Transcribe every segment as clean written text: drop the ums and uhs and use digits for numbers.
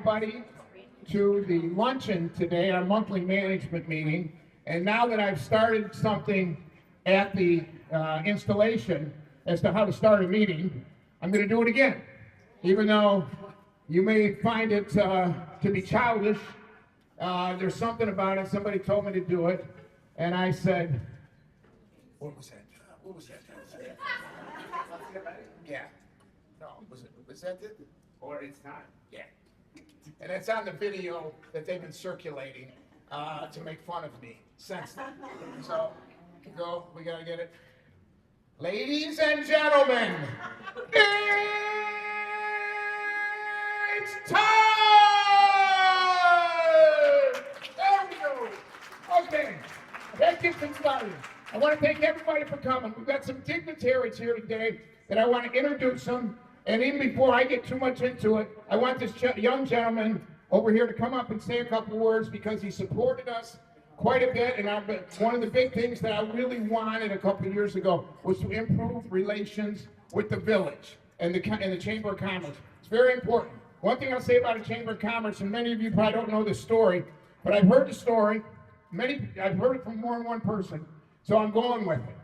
everybody to the luncheon today, our monthly management meeting. And now that I've started something at the installation as to how to start a meeting, I'm going to do it again. Even though you may find it to be childish, there's something about it. Somebody told me to do it, and I said, what was that? What was that? Yeah. No, was that it? Or it's not. Yeah. And it's on the video that they've been circulating to make fun of me since then. So, go, we gotta get it. Ladies and gentlemen, it's time! There we go. Okay, that gets us started. I want to thank everybody for coming. We've got some dignitaries here today that I want to introduce them. And even before I get too much into it, I want this young gentleman over here to come up and say a couple words because he supported us quite a bit. And one of the big things that I really wanted a couple of years ago was to improve relations with the village and the Chamber of Commerce. It's very important. One thing I'll say about the Chamber of Commerce, and many of you probably don't know this story, but I've heard the story. I've heard it from more than one person, so I'm going with it.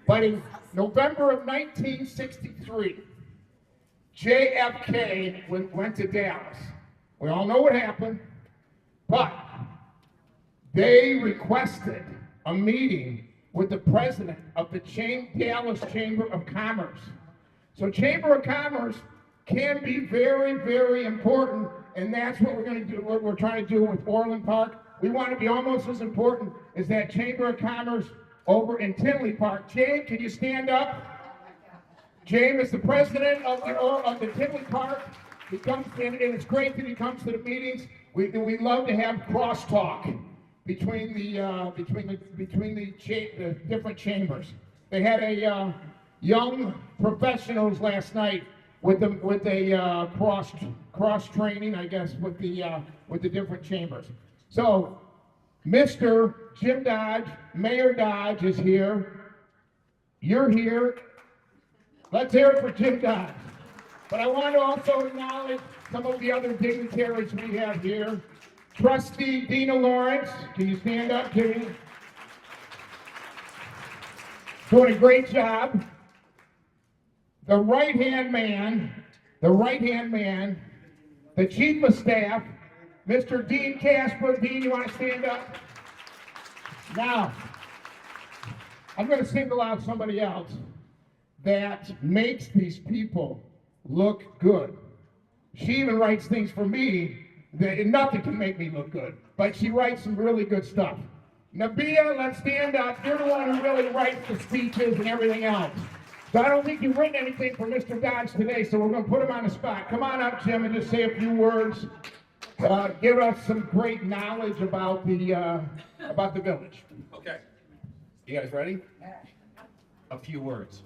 But in November of 1963, JFK went to Dallas. We all know what happened, but they requested a meeting with the president of the Dallas Chamber of Commerce. So Chamber of Commerce can be very, very important, and that's what we're going to do. What we're trying to do with Orland Park. We want to be almost as important as that Chamber of Commerce over in Tinley Park. James, can you stand up? James is the president of the Tinley Park. He comes in, and it's great that he comes to the meetings. We love to have crosstalk between the different chambers. They had a young professionals last night with a cross training, I guess, with the different chambers. So, Mr. Jim Dodge, Mayor Dodge is here. You're here. Let's hear it for Jim Dodge. But I want to also acknowledge some of the other dignitaries we have here. Trustee Dina Lawrence, can you stand up, Jimmy? Doing a great job. The right-hand man, the Chief of Staff, Mr. Dean Casper. Dean, you want to stand up? Now, I'm going to single out somebody else that makes these people look good. She even writes things for me that nothing can make me look good, but she writes some really good stuff. Nabia, let's stand up. You're the one who really writes the speeches and everything else. So I don't think you've written anything for Mr. Dodge today, so we're going to put him on the spot. Come on up, Jim, and just say a few words. Give us some great knowledge about the village. Okay. You guys ready? A few words.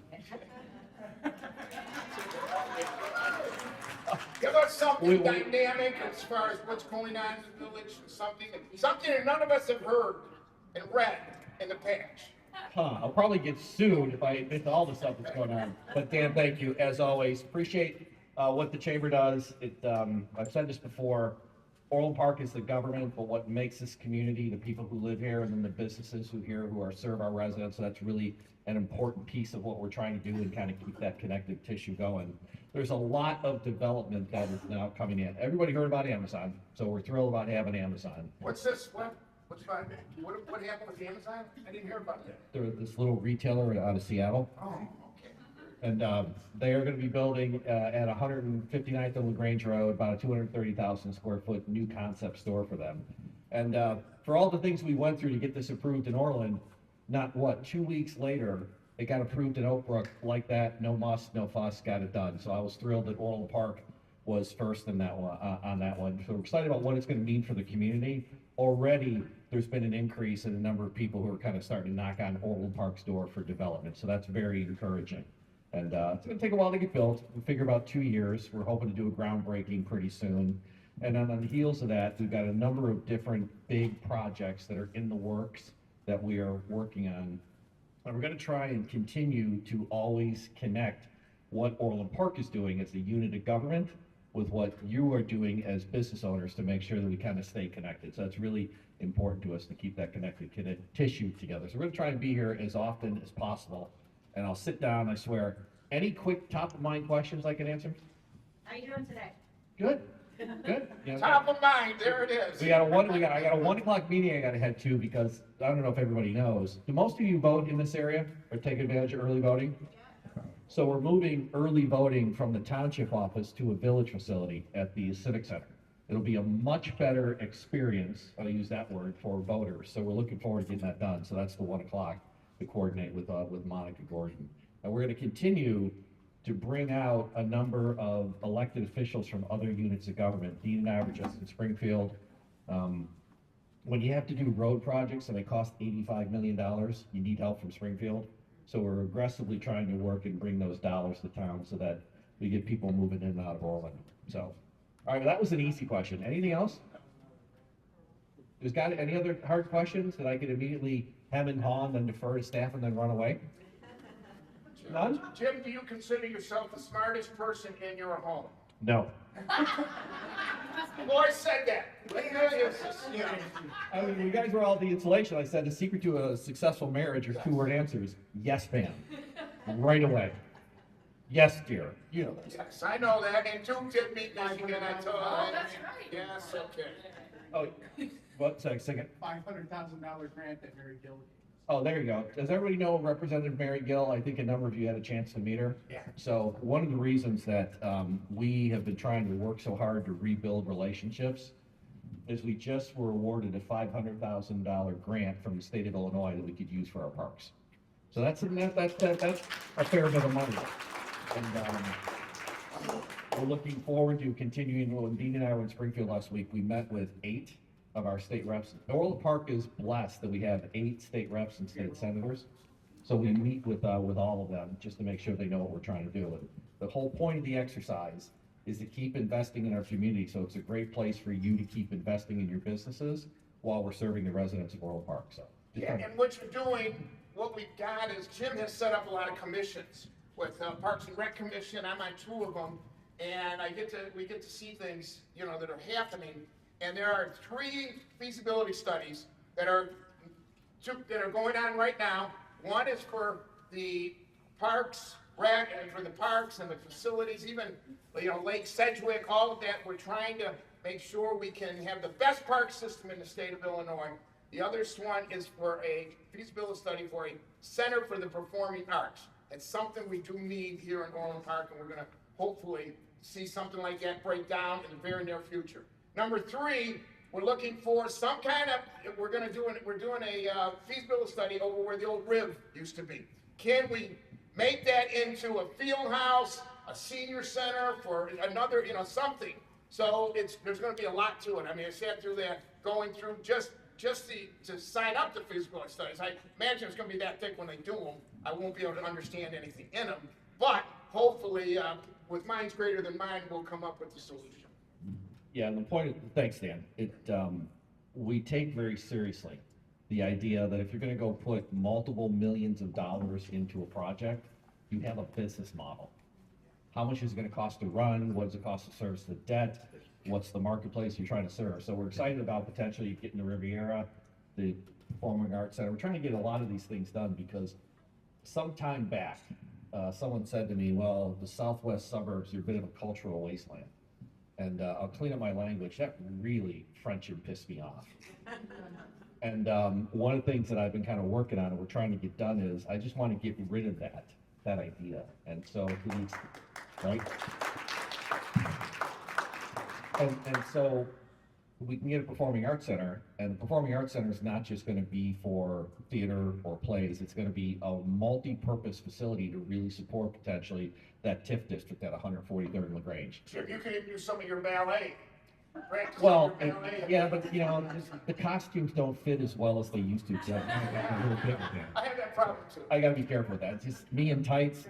Give us something dynamic as far as what's going on in the village, something that none of us have heard and read in the past. I'll probably get sued if I admit to all the stuff that's going on. But Dan, thank you as always. Appreciate what the chamber does. I've said this before. Orland Park is the government, but what makes this community, the people who live here, and then the businesses who serve our residents. So that's really an important piece of what we're trying to do and kind of keep that connective tissue going. There's a lot of development that is now coming in. Everybody heard about Amazon, so we're thrilled about having Amazon. What happened with Amazon? I didn't hear about that. They're this little retailer out of Seattle. Oh, okay. And they are going to be building at 159th and LaGrange Road, about a 230,000 square foot new concept store for them. And for all the things we went through to get this approved in Orland, 2 weeks later, it got approved in Oak Brook like that, no muss, no fuss, got it done. So I was thrilled that Orland Park was first in that one, on that one. So we're excited about what it's going to mean for the community. Already, there's been an increase in the number of people who are kind of starting to knock on Orland Park's door for development. So that's very encouraging. And it's going to take a while to get built. We figure about 2 years. We're hoping to do a groundbreaking pretty soon. And then on the heels of that, we've got a number of different big projects that are in the works that we are working on. And we're going to try and continue to always connect what Orland Park is doing as a unit of government with what you are doing as business owners to make sure that we kind of stay connected. So it's really important to us to keep that connected tissue together. So we're gonna try and be here as often as possible. And I'll sit down, I swear. Any quick top of mind questions I can answer? How you doing today? Good, good. Yeah, Top of mind, there it is. I got a 1 o'clock meeting I gotta head to because I don't know if everybody knows. Do most of you vote in this area or take advantage of early voting? So we're moving early voting from the township office to a village facility at the Civic Center. It'll be a much better experience, I'll use that word, for voters. So we're looking forward to getting that done. So that's the 1 o'clock to coordinate with Monica Gordon. And we're gonna continue to bring out a number of elected officials from other units of government. Dean and I were just in Springfield. When you have to do road projects and they cost $85 million, you need help from Springfield. So we're aggressively trying to work and bring those dollars to town so that we get people moving in and out of Orland. So, all right, well, that was an easy question. Anything else? Got any other hard questions that I could immediately hem and haw and then defer to staff and then run away? None? Jim, do you consider yourself the smartest person in your home? No. Boy said that. I mean, you guys were all the insulation. I said the secret to a successful marriage are 2-word answers. Yes, ma'am. Right away. Yes, dear. You know this. Yes, I know that, and Duke did meet Michigan, I told Oh, him. that's right. Yes, okay. Oh, what? Second. $500,000 grant that Mary Gill gave. Oh, there you go. Does everybody know Representative Mary Gill? I think a number of you had a chance to meet her. Yeah. So one of the reasons that we have been trying to work so hard to rebuild relationships is we just were awarded a $500,000 grant from the state of Illinois that we could use for our parks. So that's a fair bit of money. And we're looking forward to continuing. When Dean and I were in Springfield last week, we met with 8 of our state reps. Orland Park is blessed that we have 8 state reps and state senators. So we meet with all of them just to make sure they know what we're trying to do. And the whole point of the exercise is to keep investing in our community. So it's a great place for you to keep investing in your businesses while we're serving the residents of Orland Park. So Yeah, and what you're doing, what we've got is Jim has set up a lot of commissions with Parks and Rec Commission. I'm on 2 of them, and we get to see things, you know, that are happening. And there are 3 feasibility studies that are going on right now. One is for the Parks Rec and for the parks and the facilities, even, you know, Lake Sedgwick, all of that. We're trying to make sure we can have the best park system in the state of Illinois. The other one is for a feasibility study for a Center for the Performing Arts. It's something we do need here in Orland Park, and we're gonna hopefully see something like that break down in the very near future. Number 3, we're looking for some kind of, we're doing a feasibility study over where the old Riv used to be. Can we make that into a field house, a senior center for another, you know, something? So there's gonna be a lot to it. I mean, I sat through that, going through just to sign up the feasibility studies. I imagine it's gonna be that thick when they do them. I won't be able to understand anything in them, but hopefully, with minds greater than mine, we'll come up with the solution. yeah, and the point, thanks, Dan. We take very seriously the idea that if you're gonna go put multiple millions of dollars into a project, you have a business model. How much is it gonna cost to run? What does it cost to service the debt? What's the marketplace you're trying to serve? So we're excited about potentially getting the Riviera, the Performing Arts Center. We're trying to get a lot of these things done because some time back, someone said to me, well, the southwest suburbs are a bit of a cultural wasteland. And I'll clean up my language. That really French and pissed me off. And one of the things that I've been kind of working on and we're trying to get done is I just want to get rid of that idea. And so we need, right? And so we can get a performing arts center, and the performing arts center is not just going to be for theater or plays. It's going to be a multi-purpose facility to really support potentially that TIF district at 143rd and LaGrange. So you can even do some of your ballet. Practice Well, your ballet. yeah, but you know, the costumes don't fit as well as they used to. So I little bit with that. I have that problem too. I gotta be careful with that. It's just me in tights.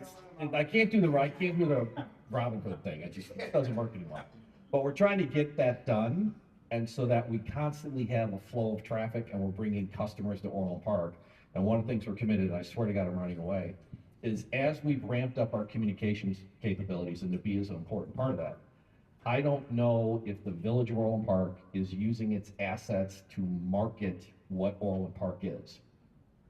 I can't do the Robin Hood thing. It just doesn't work anymore. But we're trying to get that done, and so that we constantly have a flow of traffic, and we're bringing customers to Orland Park. And one of the things we're committed, and I swear to God, I'm running away, is as we've ramped up our communications capabilities, and Nabi is an important part of that. I don't know if the Village of Orland Park is using its assets to market what Orland Park is.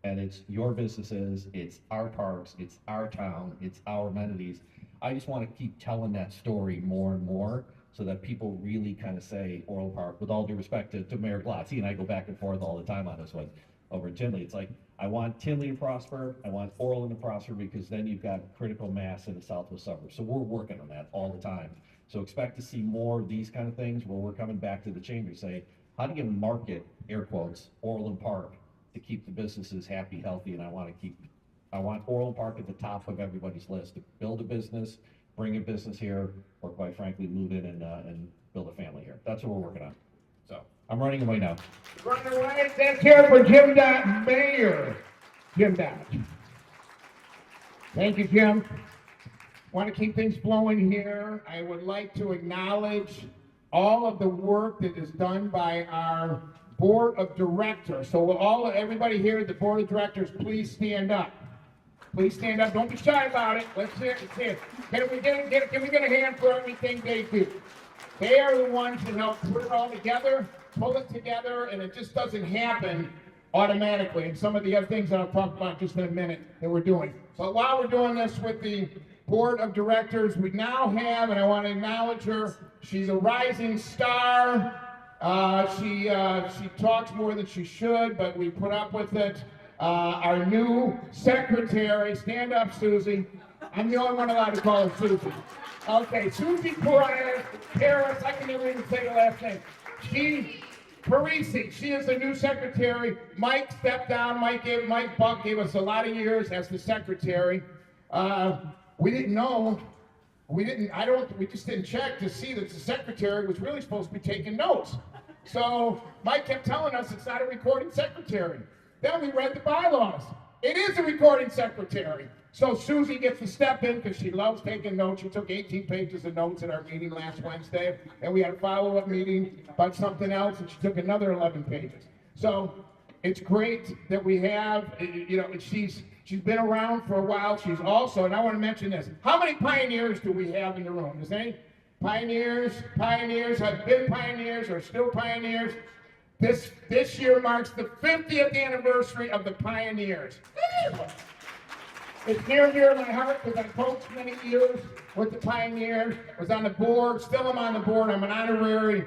And it's your businesses, it's our parks, it's our town, it's our amenities. I just want to keep telling that story more and more so that people really kind of say Orland Park, with all due respect to Mayor Glotz. He and I go back and forth all the time on this one over in Tinley. It's like, I want Tinley to prosper, I want Orland to prosper, because then you've got critical mass in the southwest suburbs. So we're working on that all the time. So expect to see more of these kind of things where we're coming back to the chamber to say, how do you market, air quotes, Orland Park to keep the businesses happy, healthy, and I want Orland Park at the top of everybody's list, to build a business, bring a business here, or quite frankly, move in and build a family here. That's what we're working on. So I'm running away now. Running away, let's hear it for Jim Dodge, Mayor Jim Dodge. Thank you, Jim. Want to keep things flowing here. I would like to acknowledge all of the work that is done by our board of directors. So everybody here at the board of directors, please stand up. Please stand up. Don't be shy about it. Let's hear it. Can we get a hand for everything they do? They are the ones that help put it all together, pull it together, and it just doesn't happen automatically. And some of the other things that I'll talk about just in a minute that we're doing. So while we're doing this with the board of directors, we now have, and I want to acknowledge her, she's a rising star. She talks more than she should, but we put up with it. Our new secretary, stand up, Susie. I'm the only one allowed to call her Susie. Okay, Susie Paris, I can never even say the last name. Parisi, she is the new secretary. Mike stepped down. Mike Buck gave us a lot of years as the secretary. We didn't know. We just didn't check to see that the secretary was really supposed to be taking notes. So Mike kept telling us it's not a recording secretary. Then we read the bylaws. It is a recording secretary. So Susie gets to step in because she loves taking notes. She took 18 pages of notes at our meeting last Wednesday, and we had a follow-up meeting about something else, and she took another 11 pages. So it's great that we have, she's been around for a while. She's also, and I want to mention this, how many pioneers do we have in the room? Is there any pioneers have been pioneers or still pioneers? This year marks the 50th anniversary of the Pioneers. It's near and dear to my heart because I coached many years with the Pioneers, was on the board, still am on the board. I'm an honorary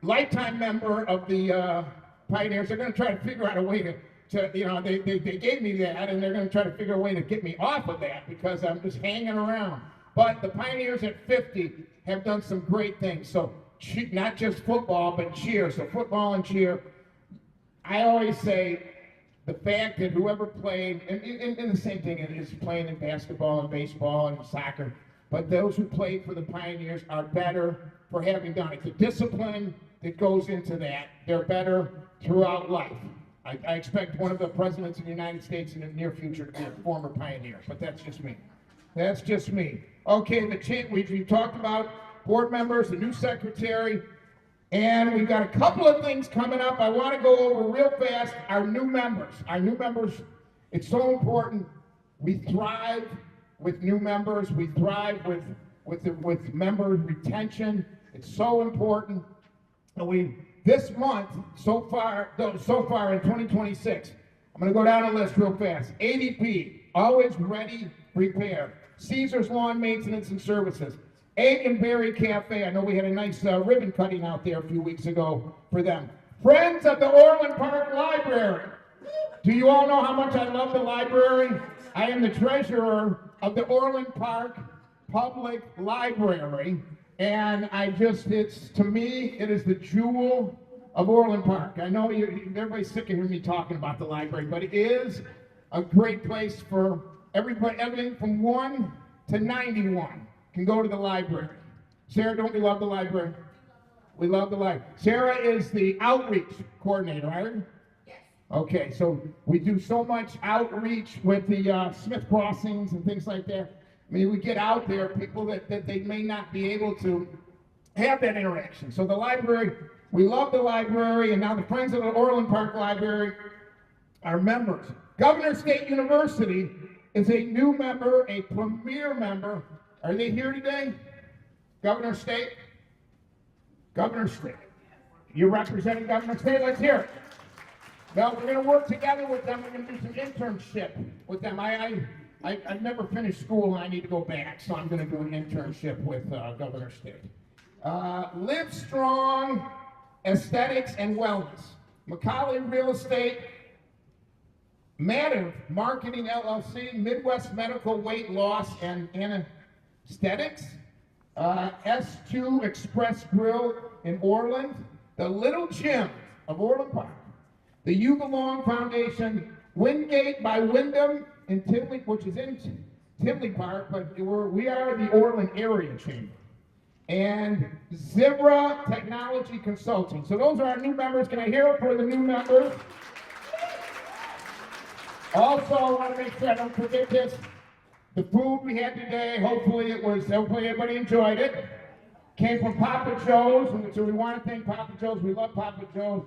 lifetime member of the Pioneers. They're going to try to figure out a way to they gave me that, and they're going to try to figure a way to get me off of that because I'm just hanging around. But the Pioneers at 50 have done some great things. So not just football, but cheer. So football and cheer. I always say the fact that whoever played, and the same thing is playing in basketball and baseball and soccer, but those who played for the Pioneers are better for having done it. The discipline that goes into that, they're better throughout life. I expect one of the presidents of the United States in the near future to be a former Pioneer, but that's just me. That's just me. Okay, we've talked about board members, the new secretary, and we've got a couple of things coming up. I want to go over real fast our new members. Our new members, it's so important. We thrive with new members. We thrive with member retention. It's so important. And this month, so far in 2026, I'm going to go down the list real fast. ADP, always ready, prepare. Caesar's Lawn Maintenance and Services. Egg and Berry Cafe. I know we had a nice ribbon cutting out there a few weeks ago for them. Friends of the Orland Park Library. Do you all know how much I love the library? I am the treasurer of the Orland Park Public Library, and to me, it is the jewel of Orland Park. I know everybody's sick of hearing me talking about the library, but it is a great place for everybody, everything from 1 to 91. Can go to the library. Sarah, don't we love the library? We love the library. Sarah is the outreach coordinator, right? Yes. Okay, so we do so much outreach with the Smith Crossings and things like that. I mean, we get out there, people that they may not be able to have that interaction. So the library, we love the library, and now the Friends of the Orland Park Library are members. Governor State University is a new member, a premier member. Are they here today? Governor State? Governor State. You're representing Governor State, let's hear it. Well, we're gonna work together with them, we're gonna do some internship with them. I've never finished school and I need to go back, so I'm gonna do an internship with Governor State. Live Strong Aesthetics and Wellness. Macaulay Real Estate, Matter Marketing LLC, Midwest Medical Weight Loss and Anesthetics, S2 Express Grill in Orland, the Little Gym of Orland Park, the You Belong Foundation, Wingate by Wyndham in Tinley, which is in Tinley Park, but we are the Orland Area Chamber, and Zebra Technology Consulting. So those are our new members. Can I hear it for the new members? Also, I want to make sure I don't forget this. The food we had today, hopefully everybody enjoyed it. Came from Papa Joe's, and so we want to thank Papa Joe's. We love Papa Joe's.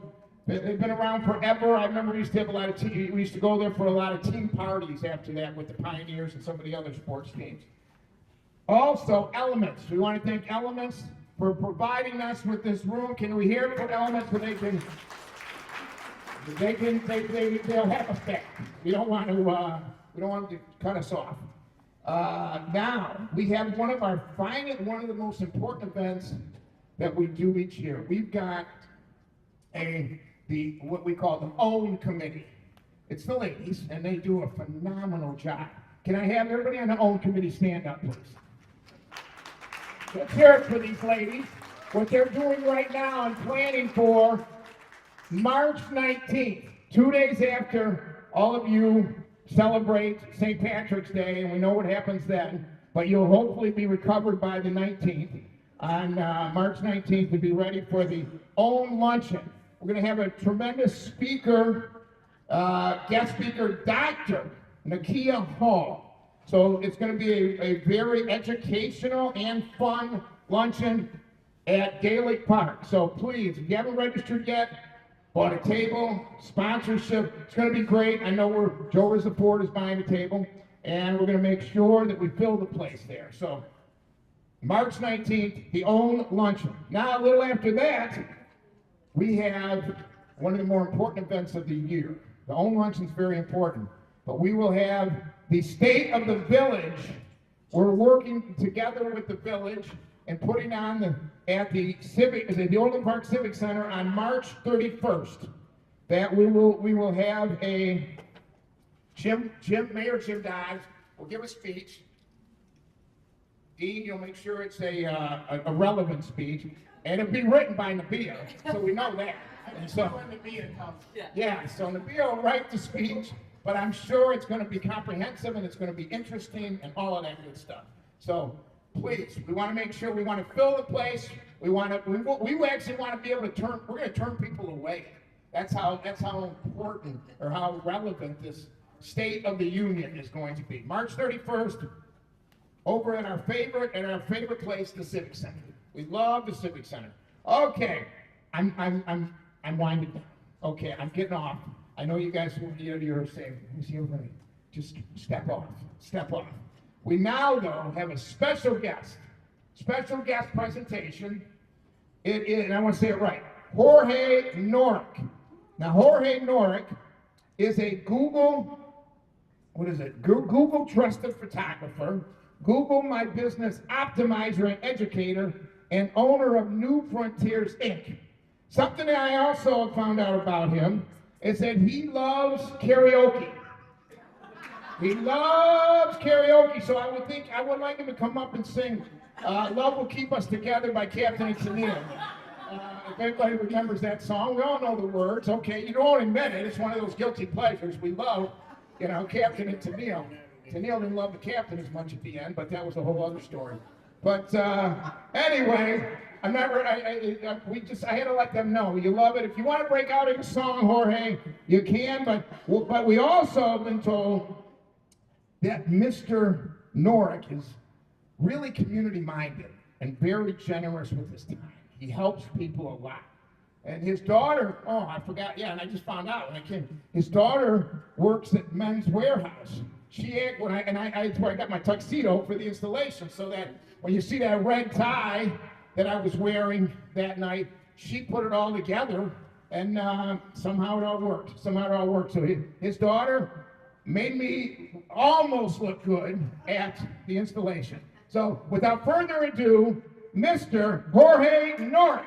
They've been around forever. I remember we used to have a lot of we used to go there for a lot of team parties after that with the Pioneers and some of the other sports teams. Also, Elements. We want to thank Elements for providing us with this room. Can we hear from Elements so they'll have us back. We don't want them to cut us off. Now we have one of the most important events that we do each year. We've got what we call the OWN committee. It's the ladies, and they do a phenomenal job. Can I have everybody on the OWN committee stand up, please? Let's hear it for these ladies. What they're doing right now and planning for March 19th, 2 days after all of you celebrate St. Patrick's Day, and we know what happens then, but you'll hopefully be recovered by the 19th. On March 19th, we'll be ready for the OWN luncheon. We're going to have a tremendous speaker, guest speaker, Dr. Nakia Hall. So it's going to be a very educational and fun luncheon at Gaelic Park. So please, if you haven't registered yet, bought a table, sponsorship, it's going to be great. I know Joe Support is buying a table, and we're going to make sure that we fill the place there. So March 19th, the OWN luncheon. Now, a little after that, we have one of the more important events of the year. The OWN luncheon is very important, but we will have the State of the Village. We're working together with the village and putting on at the Orland Park Civic Center on March 31st. That we will have Mayor Jim Dodds will give a speech. Dean, you'll make sure it's a relevant speech, and it'll be written by Nabia, so we know that. And so when Nabia comes, yeah, so Nabia will write the speech, but I'm sure it's going to be comprehensive and it's going to be interesting and all of that good stuff. So please, we want to make sure we want to fill the place. We actually want to be able to we're going to turn people away. That's how important or how relevant this State of the Union is going to be. March 31st, over at our favorite place, the Civic Center. We love the Civic Center. Okay, I'm winding down. Okay, I'm getting off. I know you guys you're saying, everybody, just step off. We now, though, have a special guest presentation. It is, and I want to say it right, Jorge Norrick. Now, Jorge Norrick is a Google trusted photographer, Google My Business optimizer and educator, and owner of New Frontiers, Inc. Something that I also found out about him is that he loves karaoke. He loves karaoke, so I would like him to come up and sing Love Will Keep Us Together by Captain and Tennille. If everybody remembers that song, we all know the words. Okay, you don't admit it. It's one of those guilty pleasures. We love, Captain and Tennille. Tennille didn't love the captain as much at the end, but that was a whole other story. But anyway, I had to let them know. You love it. If you want to break out in a song, Jorge, you can, but we also have been told that Mr. Norrick is really community-minded and very generous with his time. He helps people a lot. And his daughter, I forgot, and I just found out when I came. His daughter works at Men's Warehouse. That's where I got my tuxedo for the installation, so that when you see that red tie that I was wearing that night. She put it all together, and somehow it all worked. Somehow it all worked. So his daughter made me almost look good at the installation. So without further ado, Mr. Jorge Norrick.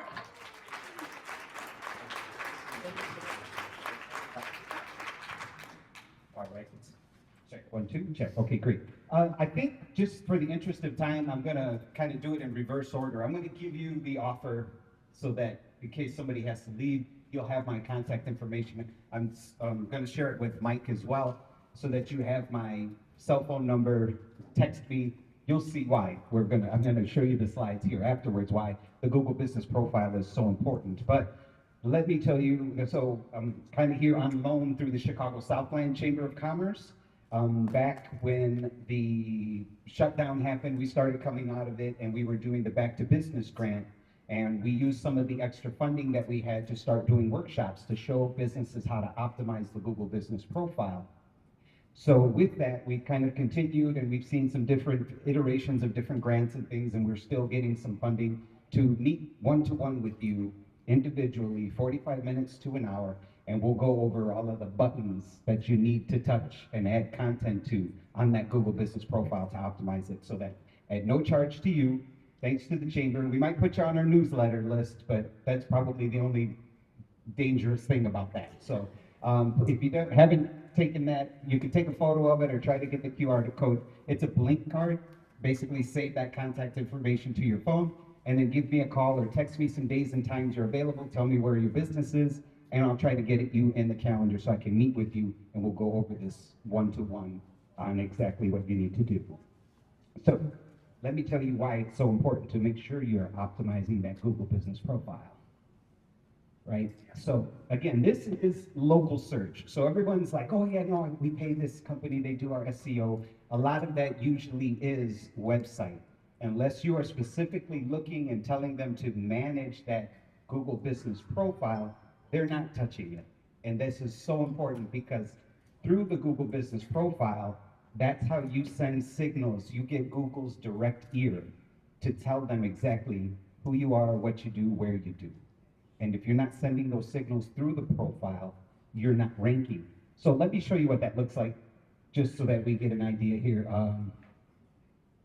All right, let's check 1, 2, check. Okay, great. I think just for the interest of time, I'm gonna kind of do it in reverse order. I'm gonna give you the offer so that in case somebody has to leave, you'll have my contact information. I'm gonna share it with Mike as well so that you have my cell phone number, text me. You'll see why I'm gonna show you the slides here afterwards, why the Google Business Profile is so important. But let me tell you, so I'm kind of here on loan through the Chicago Southland Chamber of Commerce. Back when the shutdown happened, we started coming out of it and we were doing the Back to Business grant. And we used some of the extra funding that we had to start doing workshops to show businesses how to optimize the Google Business Profile. So with that, we kind of continued and we've seen some different iterations of different grants and things, and we're still getting some funding to meet one-to-one with you individually, 45 minutes to an hour, and we'll go over all of the buttons that you need to touch and add content to on that Google Business Profile to optimize it so that at no charge to you, thanks to the chamber, we might put you on our newsletter list, but that's probably the only dangerous thing about that. So if you haven't taken that, you can take a photo of it or try to get the QR code. It's a blink card. Basically save that contact information to your phone and then give me a call or text me some days and times you're available. Tell me where your business is and I'll try to get you in the calendar so I can meet with you and we'll go over this one-to-one on exactly what you need to do. So let me tell you why it's so important to make sure you're optimizing that Google Business Profile. Right? So again, this is local search. So everyone's like, oh yeah, no, we pay this company, they do our SEO. A lot of that usually is website. Unless you are specifically looking and telling them to manage that Google Business Profile, they're not touching it. And this is so important because through the Google Business Profile, that's how you send signals. You get Google's direct ear to tell them exactly who you are, what you do, where you do. And if you're not sending those signals through the profile, you're not ranking. So let me show you what that looks like, just so that we get an idea here.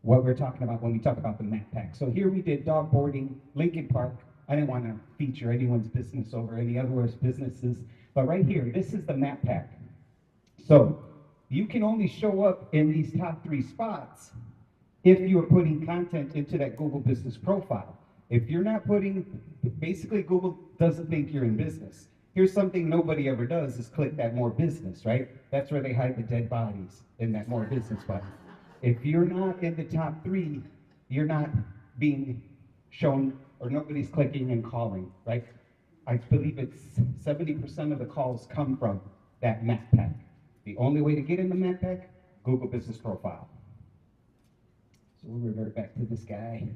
What we're talking about when we talk about the map pack. So here we did dog boarding, Lincoln Park. I didn't want to feature anyone's business over any other businesses, but right here, this is the map pack. So you can only show up in these top 3 spots if you're putting content into that Google Business Profile. If you're not putting, basically Google doesn't think you're in business. Here's something nobody ever does is click that more business, right? That's where they hide the dead bodies, in that more business button. If you're not in the top 3, you're not being shown or nobody's clicking and calling, right? I believe it's 70% of the calls come from that map pack. The only way to get in the map pack, Google Business Profile. So we'll revert back to this guy,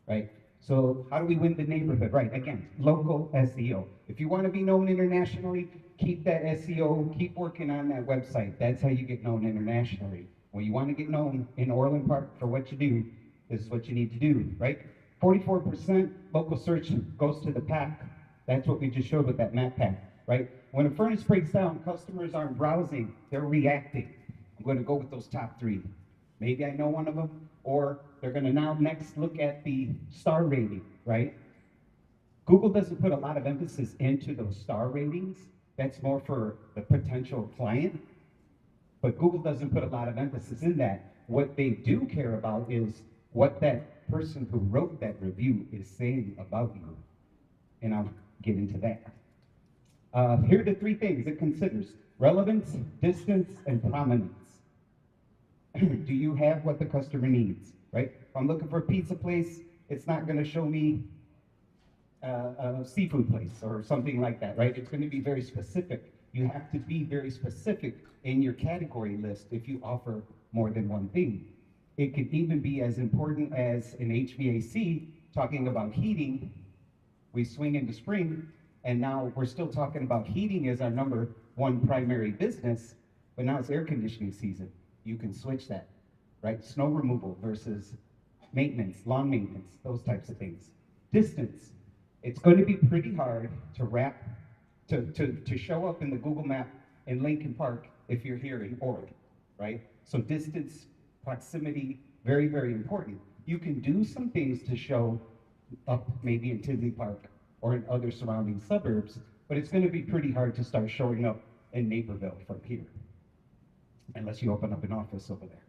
right? So how do we win the neighborhood? Right, again, local SEO. If you want to be known internationally, keep that SEO, keep working on that website. That's how you get known internationally. When you want to get known in Orland Park for what you do, this is what you need to do, right? 44% local search goes to the pack. That's what we just showed with that map pack, right? When a furnace breaks down, customers aren't browsing, they're reacting. I'm going to go with those top 3. Maybe I know one of them, or they're going to now next look at the star rating, right? Google doesn't put a lot of emphasis into those star ratings. That's more for the potential client. But Google doesn't put a lot of emphasis in that. What they do care about is what that person who wrote that review is saying about you. And I'll get into that. Here are the 3 things it considers: relevance, distance, and prominence. Do you have what the customer needs, right? If I'm looking for a pizza place, it's not going to show me a seafood place or something like that, right? It's going to be very specific. You have to be very specific in your category list if you offer more than one thing. It could even be as important as an HVAC, talking about heating. We swing into spring, and now we're still talking about heating as our number 1 primary business, but now it's air conditioning season. You can switch that, right? Snow removal versus maintenance, lawn maintenance, those types of things. Distance. It's going to be pretty hard to show up in the Google map in Lincoln Park if you're here in Oregon, right? So distance, proximity, very, very important. You can do some things to show up maybe in Tinley Park or in other surrounding suburbs, but it's going to be pretty hard to start showing up in Naperville from here, unless you open up an office over there.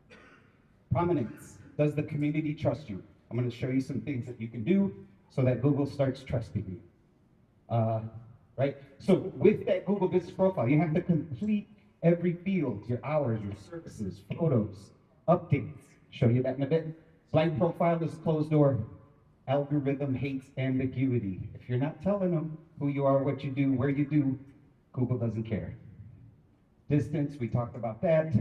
Prominence. Does the community trust you? I'm going to show you some things that you can do so that Google starts trusting you. Right? So with that Google Business Profile, you have to complete every field, your hours, your services, photos, updates. Show you that in a bit. Blank profile is closed door. Algorithm hates ambiguity. If you're not telling them who you are, what you do, where you do, Google doesn't care. Distance, we talked about that.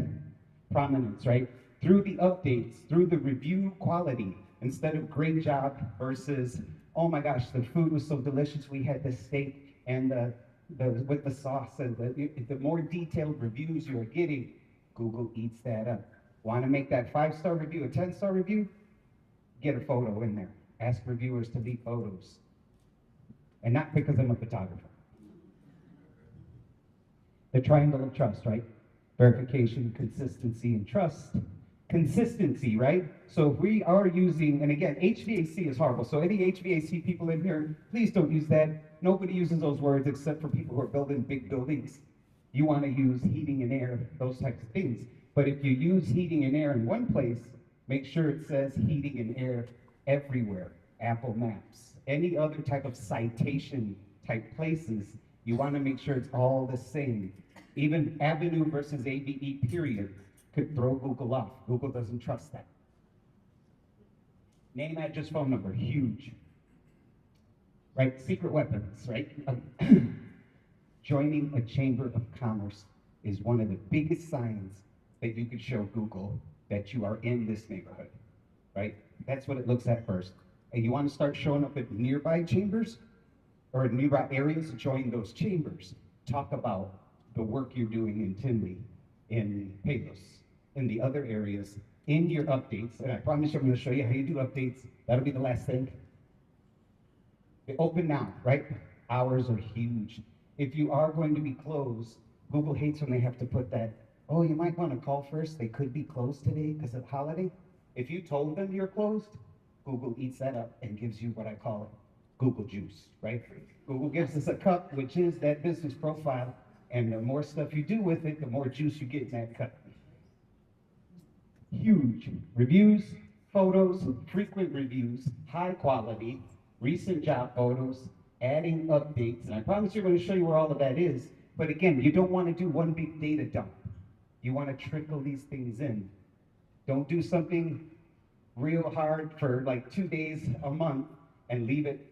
Prominence, right? Through the updates, through the review quality, instead of great job versus, oh my gosh, the food was so delicious, we had the steak and with the sauce, and the more detailed reviews you are getting, Google eats that up. Want to make that 5-star review a 10-star review? Get a photo in there. Ask reviewers to leave photos. And not because I'm a photographer. The triangle of trust, right? Verification, consistency, and trust. Consistency, right? So if we are using, and again, HVAC is horrible. So any HVAC people in here, please don't use that. Nobody uses those words except for people who are building big buildings. You want to use heating and air, those types of things. But if you use heating and air in one place, make sure it says heating and air everywhere. Apple Maps, any other type of citation type places, you want to make sure it's all the same. Even Avenue versus AVE period could throw Google off. Google doesn't trust that. Name, address, phone number, huge. Right, secret weapons, right? Joining a chamber of commerce is one of the biggest signs that you could show Google that you are in this neighborhood, right? That's what it looks at first. And you want to start showing up at nearby chambers or nearby areas, join those chambers. Talk about the work you're doing in Tinley, in Palos, in the other areas, in your updates. And I promise you I'm going to show you how you do updates. That'll be the last thing. They open now, right? Hours are huge. If you are going to be closed, Google hates when they have to put that, oh, you might want to call first. They could be closed today because of holiday. If you told them you're closed, Google eats that up and gives you what I call Google juice, right? Google gives us a cup, which is that business profile, and the more stuff you do with it, the more juice you get in that cup. Huge. Reviews, photos, frequent reviews, high quality, recent job photos, adding updates, and I promise you're going to show you where all of that is, but again, you don't want to do one big data dump. You want to trickle these things in. Don't do something real hard for like 2 days a month and leave it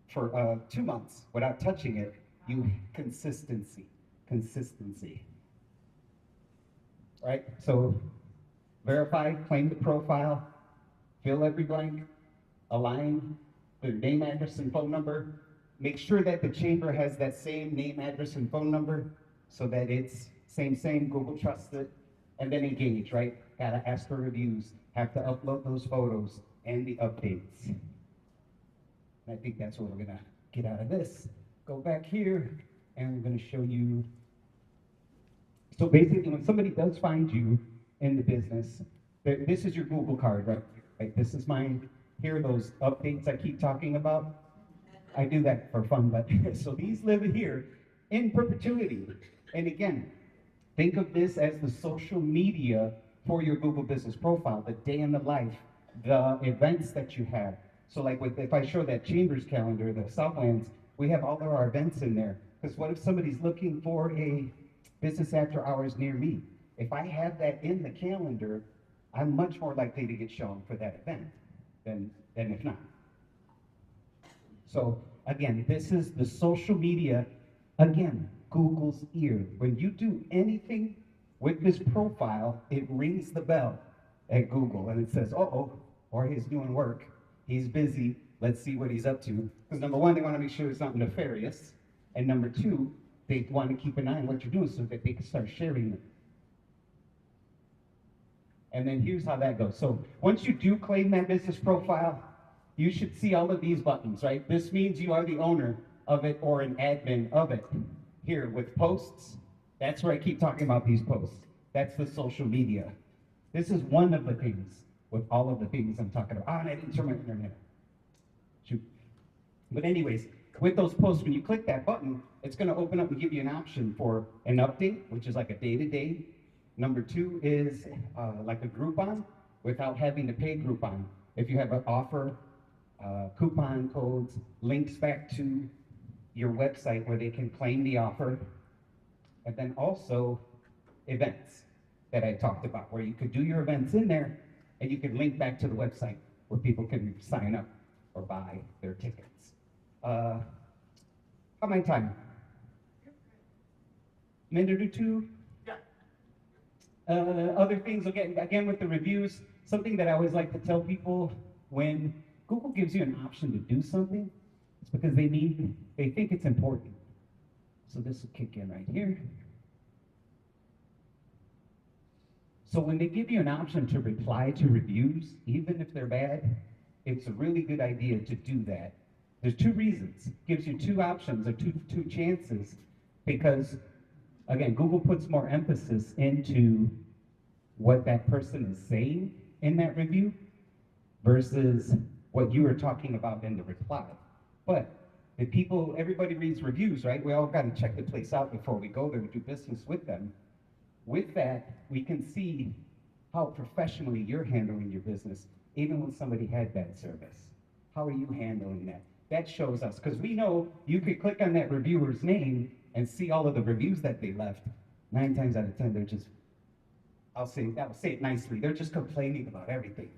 for 2 months without touching it. Consistency, right? So verify, claim the profile, fill every blank, align their name, address, and phone number. Make sure that the chamber has that same name, address, and phone number so that it's same, Google trusts it, and then engage, right? Gotta ask for reviews, have to upload those photos and the updates. And I think that's what we're gonna get out of this. Go back here, and I'm gonna show you. So basically, when somebody does find you in the business, this is your Google card, right? This is mine. Here are those updates I keep talking about. I do that for fun, but so these live here in perpetuity. And again, think of this as the social media for your Google Business Profile, the day in the life, the events that you have. So like if I show that Chambers calendar, the Southlands, we have all of our events in there. Because what if somebody's looking for a business after hours near me? If I have that in the calendar, I'm much more likely to get shown for that event than if not. So again, this is the social media, again, Google's ear. When you do anything with this profile, it rings the bell at Google and it says, uh-oh, Jorge's doing work. He's busy. Let's see what he's up to. Because number one, they want to make sure it's not nefarious. And number two, they want to keep an eye on what you're doing so that they can start sharing it. And then here's how that goes. So once you do claim that business profile, you should see all of these buttons, right? This means you are the owner of it or an admin of it. Here with posts, that's where I keep talking about these posts. That's the social media. This is one of the things with all of the things I'm talking about. Ah, and I didn't turn my internet. Shoot. But anyways, with those posts, when you click that button, it's gonna open up and give you an option for an update, which is like a day-to-day. Number 2 is like a Groupon without having to pay Groupon. If you have an offer, coupon codes, links back to your website where they can claim the offer. And then also events that I talked about, where you could do your events in there and you can link back to the website where people can sign up or buy their tickets. How my time? Minute or two? Yeah. Other things, again with the reviews, something that I always like to tell people, when Google gives you an option to do something, it's because they think it's important. So this will kick in right here. So when they give you an option to reply to reviews, even if they're bad, it's a really good idea to do that. There's 2 reasons. It gives you 2 options or two chances, because again, Google puts more emphasis into what that person is saying in that review versus what you were talking about in the reply. But everybody reads reviews, right? We all got to check the place out before we go there and do business with them. With that, we can see how professionally you're handling your business, even when somebody had bad service. How are you handling that? That shows us, because we know you could click on that reviewer's name and see all of the reviews that they left. 9 times out of 10, they're just, I'll say it nicely, they're just complaining about everything,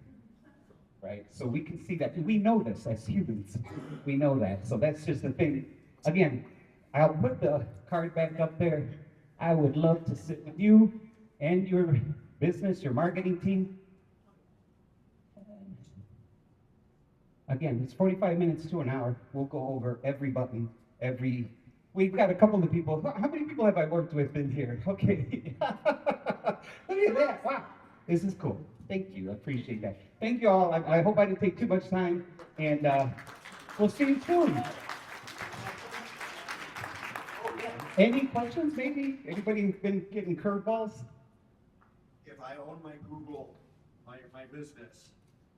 right? So we can see that. We know this as humans. We know that. So that's just the thing. Again, I'll put the card back up there. I would love to sit with you and your business, your marketing team. Again, it's 45 minutes to an hour. We'll go over every button, we've got a couple of people. How many people have I worked with in here? Okay. Look at that, wow. This is cool. Thank you, I appreciate that. Thank you all. I hope I didn't take too much time, and we'll see you soon. Any questions, maybe? Anybody been getting curveballs? If I own my Google, my business,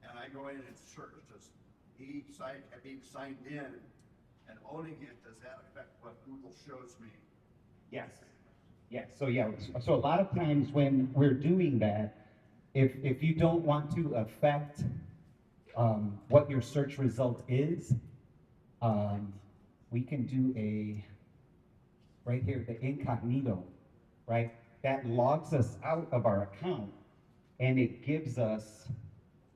and I go in and search, does being signed in and owning it, does that affect what Google shows me? Yes. Yes. So a lot of times when we're doing that, if you don't want to affect what your search result is, we can do right here, the incognito, right? That logs us out of our account, and it gives us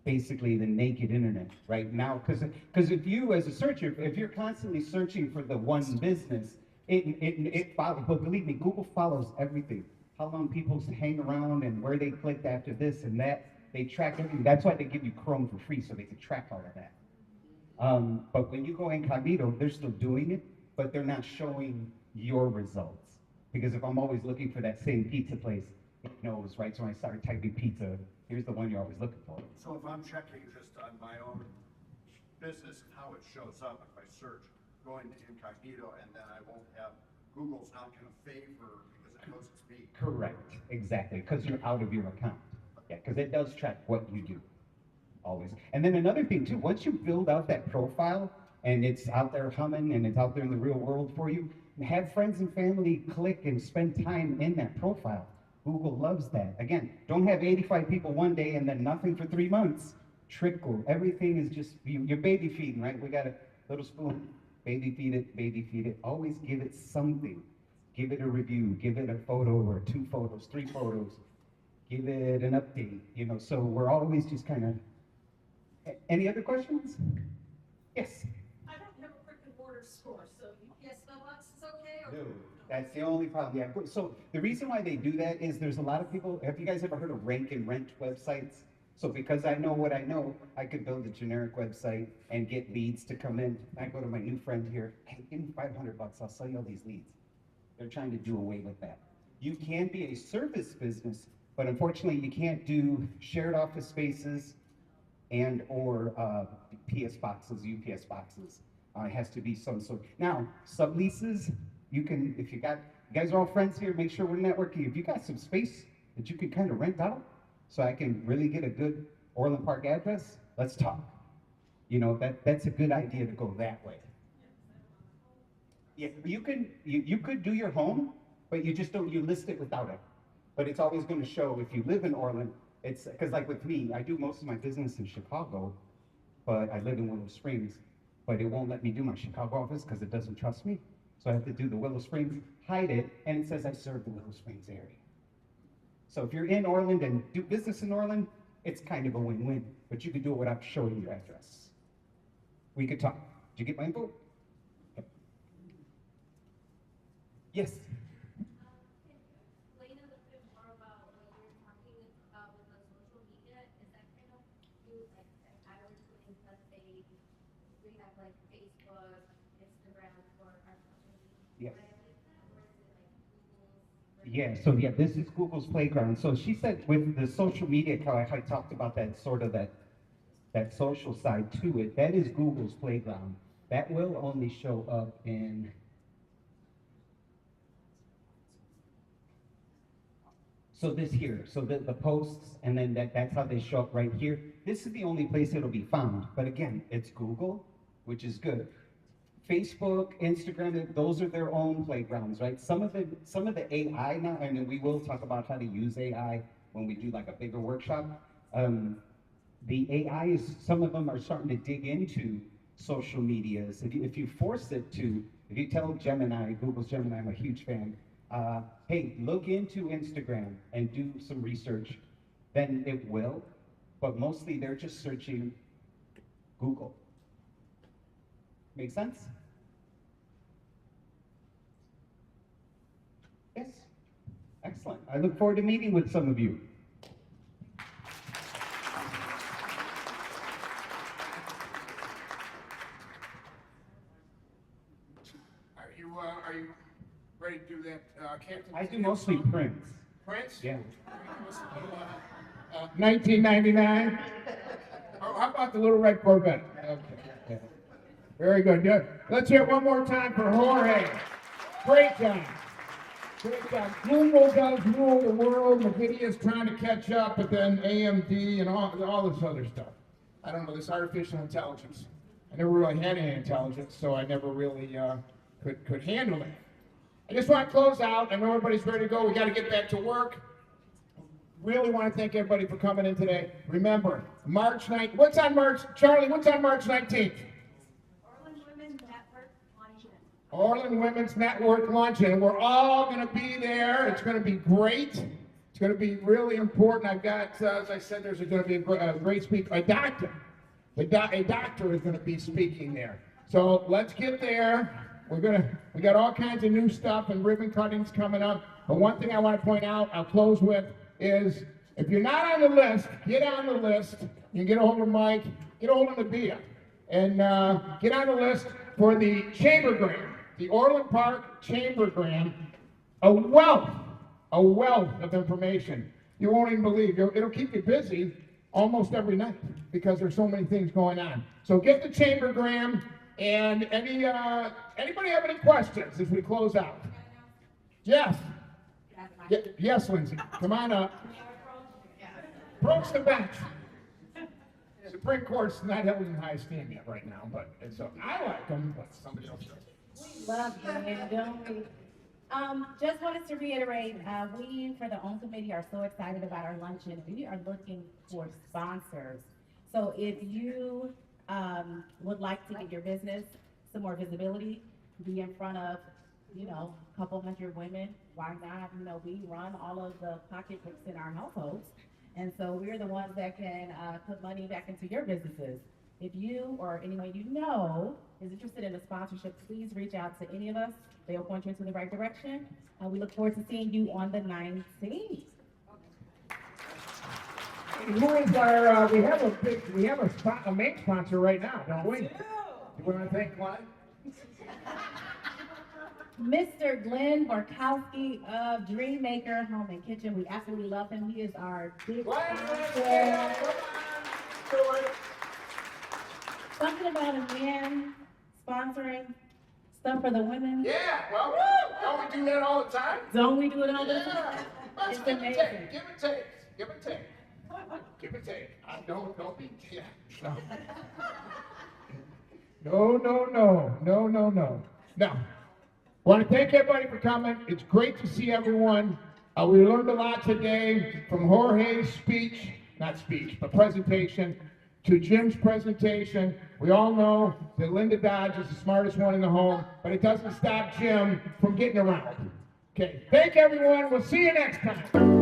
basically the naked internet right now. Because if you, as a searcher, if you're constantly searching for the one business, it follows. But believe me, Google follows everything. How long people hang around and where they clicked after this and that. They track everything. That's why they give you Chrome for free, so they can track all of that. But when you go incognito, they're still doing it, but they're not showing your results. Because if I'm always looking for that same pizza place, it knows, right? So when I start typing pizza, here's the one you're always looking for. So if I'm checking just on my own business and how it shows up, if I search going to incognito, and then I won't have, Google's not gonna favor because it knows it's me. Correct, exactly, because you're out of your account. Yeah, because it does track what you do, always. And then another thing too, once you build out that profile and it's out there humming and it's out there in the real world for you, have friends and family click and spend time in that profile. Google loves that. Again, don't have 85 people one day and then nothing for 3 months. Trickle, everything is just, you're baby feeding, right? We got a little spoon, baby feed it. Always give it something. Give it a review, give it a photo or 2 photos, 3 photos. Give it an update, so we're always just kind of, any other questions? Yes? I don't have a brick and mortar store, so UPS mailbox is okay? Or? No, that's the only problem. Yeah. So the reason why they do that is there's a lot of people, have you guys ever heard of rank and rent websites? So because I know what I know, I could build a generic website and get leads to come in. I go to my new friend here, hey, give me $500, I'll sell you all these leads. They're trying to do away with that. You can be a service business, but unfortunately you can't do shared office spaces, and or PS boxes, UPS boxes. It has to be some sort. Now, subleases, you can, if you guys are all friends here, make sure we're networking. If you got some space that you can kind of rent out, so I can really get a good Orland Park address, let's talk. You know, that's a good idea to go that way. Yeah, you could do your home, but you just don't, you list it without it. But it's always gonna show if you live in Orland, it's, cause like with me, I do most of my business in Chicago, but I live in Willow Springs, but it won't let me do my Chicago office because it doesn't trust me. So I have to do the Willow Springs, hide it, and it says I serve the Willow Springs area. So if you're in Orland and do business in Orland, it's kind of a win-win, but you can do it without showing your address. We could talk. Did you get my info? Yep. Yes. Can you explain a little bit more about what you're talking about with the social media? Is that kind of you like advertising, let's say we have like Facebook, Instagram for our social media? Yes. Or is it like Google's? Yeah, so yeah, this is Google's playground. So she said with the social media, how I talked about that sort of that social side to it, that is Google's playground. That will only show up in, so this here, so the posts, and then that's how they show up right here. This is the only place it'll be found. But again, it's Google, which is good. Facebook, Instagram, those are their own playgrounds, right? Some of the AI now, and then we will talk about how to use AI when we do like a bigger workshop. The AI is, some of them are starting to dig into social medias. If you force it to, if you tell Gemini, Google's Gemini, I'm a huge fan, hey, look into Instagram and do some research, then it will. But mostly they're just searching Google. Make sense? Yes. Excellent. I look forward to meeting with some of you. Are you ready to do that, Captain? I do mostly prints. Prince? Yeah. 1999. Oh, how about the little red Corvette? Okay. Yeah. Very good. Good. Let's hear it one more time for Jorge. Great job. Great job. Google does rule the world. NVIDIA's trying to catch up, but then AMD and all this other stuff. I don't know, this artificial intelligence. I never really had any intelligence, so I never really could handle it. I just want to close out. I know everybody's ready to go. We got to get back to work. Really want to thank everybody for coming in today. Remember, March 9th. What's on March 19th? Orland Women's Network Luncheon. Orland Women's Network Luncheon. We're all going to be there. It's going to be great. It's going to be really important. I've got, as I said, there's going to be a great speaker, a doctor. A doctor is going to be speaking there. So let's get there. We got all kinds of new stuff and ribbon cuttings coming up. But one thing I want to point out, I'll close with, is if you're not on the list, get on the list. You can get a hold of Mike, get a hold of Nabia, and get on the list for the Chambergram, the Orland Park Chambergram. A wealth of information. You won't even believe. It'll keep you busy almost every night because there's so many things going on. So get the Chambergram. And anybody have any questions as we close out? Yes. Yes, Lindsay. Come on up. Approach the bench. Supreme Court's not held in high esteem yet right now, but it's I like them, but somebody else does. We love you, don't we? Just wanted to reiterate, we for the OWN Committee are so excited about our luncheon. We are looking for sponsors. So if you would like to get your business some more visibility, be in front of, a couple hundred women, why not? We run all of the pocketbooks in our households. And so we're the ones that can put money back into your businesses. If you or anyone you know is interested in a sponsorship, please reach out to any of us. They'll point you into the right direction. We look forward to seeing you on the 19th. Who is our? We have a main sponsor right now, don't we? You want to thank Glenn? Mr. Glenn Borkowski of Dreammaker Home and Kitchen. We absolutely love him. He is our big sponsor. Something about a man sponsoring stuff for the women. Yeah, well, don't we do that all the time? Don't we do it all the Yeah. time? Let's It's give and amazing. take, give and take, give and take. Give and take. Don't be, yeah, no. No. Now, want to thank everybody for coming. It's great to see everyone. We learned a lot today from Jorge's speech, not speech, but presentation, to Jim's presentation. We all know that Linda Dodge is the smartest one in the home, but it doesn't stop Jim from getting around. Okay, thank everyone. We'll see you next time.